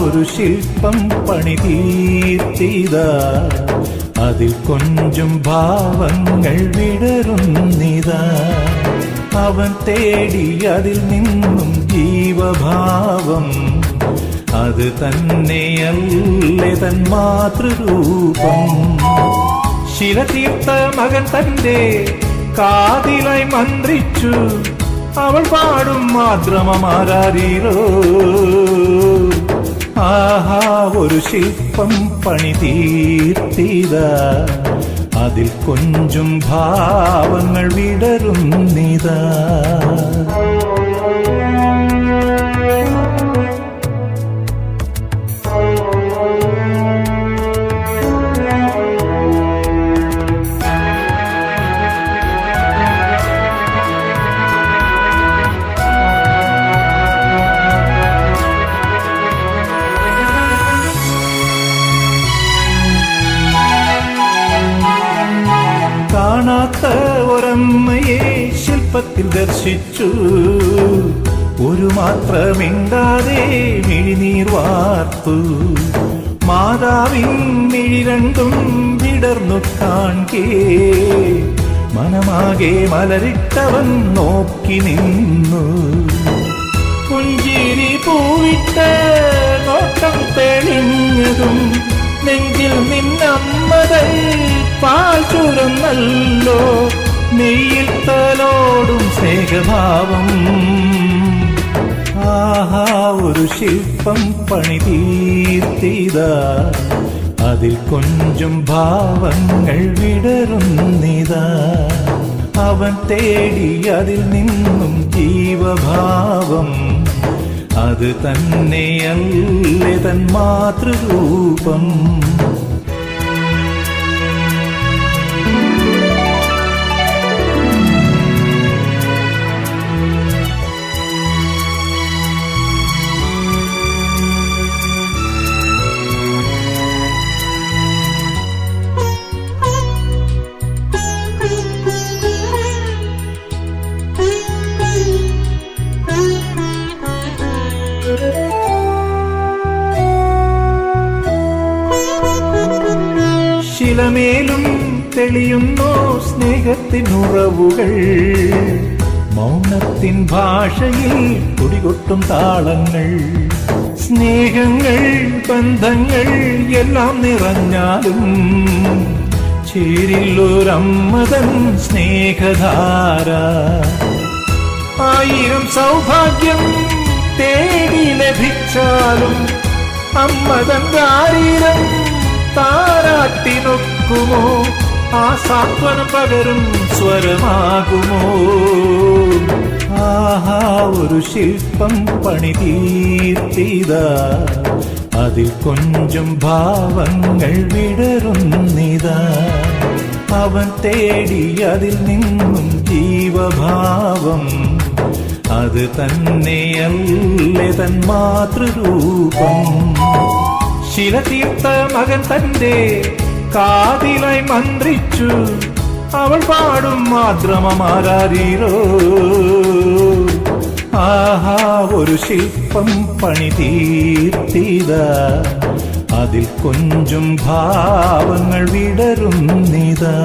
ഒരു ശില്പം പണിതീർത്തിതാ, അതിൽ കൊഞ്ചും ഭാവങ്ങൾ വിടരുന്നിതാ. അവൻ തേടി അതിൽ നിന്നും ജീവഭാവം, അത് തന്നെയല്ലേ തൻ മാതൃരൂപം. ശില തീർത്ത മകൻ തന്റെ കാതിലായി മന്ത്രിച്ചു, അവൾ പാടും മാദ്രമമാരാരീരോ. ആഹാ ഒരു ശില്പം പണിതീർത്തിതാ, അതിൽ കൊഞ്ചും ഭാവങ്ങൾ വിടരുന്നിതാ. കാണാത്ത ഒരമ്മയെ ശില്പത്തിൽ ദർശിച്ചു, ഒരു മാത്രമിണ്ടാതെ മിഴിനീർ വാർത്തു. മാതാവിൻ മിഴി രണ്ടും വിടർന്നു കാൺകേ, മനമാകെ മലരിട്ടവൻ നോക്കി നിന്നു. പുഞ്ചിരി പൂവിട്ട് നോട്ടം തെളിഞ്ഞതും, നെഞ്ചിൽ നിന്നമ്മതൻ പാൽ ചുരന്നല്ലോ. നെയ്യിൽ തലോടും സ്നേഹഭാവം. ആഹാ ഒരു ശില്പം പണിതീർത്തിതാ, അതിൽ കൊഞ്ചും ഭാവങ്ങൾ വിടരുന്നിതാ. അവൻ തേടി അതിൽ നിന്നും ജീവഭാവം, അത് തന്നെയല്ലേ തൻ മാതൃരൂപം. ശിലമേലും തെളിയുന്നോ സ്നേഹത്തിനുറവുകൾ, മൗനത്തിൻ ഭാഷയിൽ കുടികൊട്ടും താളങ്ങൾ. സ്നേഹങ്ങൾ ബന്ധങ്ങൾ എല്ലാം നിറഞ്ഞാലും ചേരില്ലൊരമ്മതൻ സ്നേഹധാര. ആയിരം സൗഭാഗ്യം തേടി ലഭിച്ചാലും അമ്മതൻ ദാരിദ്ര്യം താരാട്ടിനൊക്കുമോ? ആ സാന്ത്വനം പകരും സ്വരമാകുമോ? ആഹാ ഒരു ശില്പം പണിതീർത്തിതാ, അതിൽ കൊഞ്ചും ഭാവങ്ങൾ വിടരുന്നിതാ. അവൻ തേടി അതിൽ നിന്നും ജീവഭാവം, അത് തന്നെയല്ലേ തൻ മാതൃരൂപം. ശില തീർത്ത മകൻ തന്റെ കാതിലായി മന്ത്രിച്ചു, അവൾ പാടും മാദ്രമമാരാരീരോ. ആഹാ ഒരു ശില്പം പണിതീർത്തിതാ, അതിൽ കൊഞ്ചും ഭാവങ്ങൾ വിടരുന്നിതാ.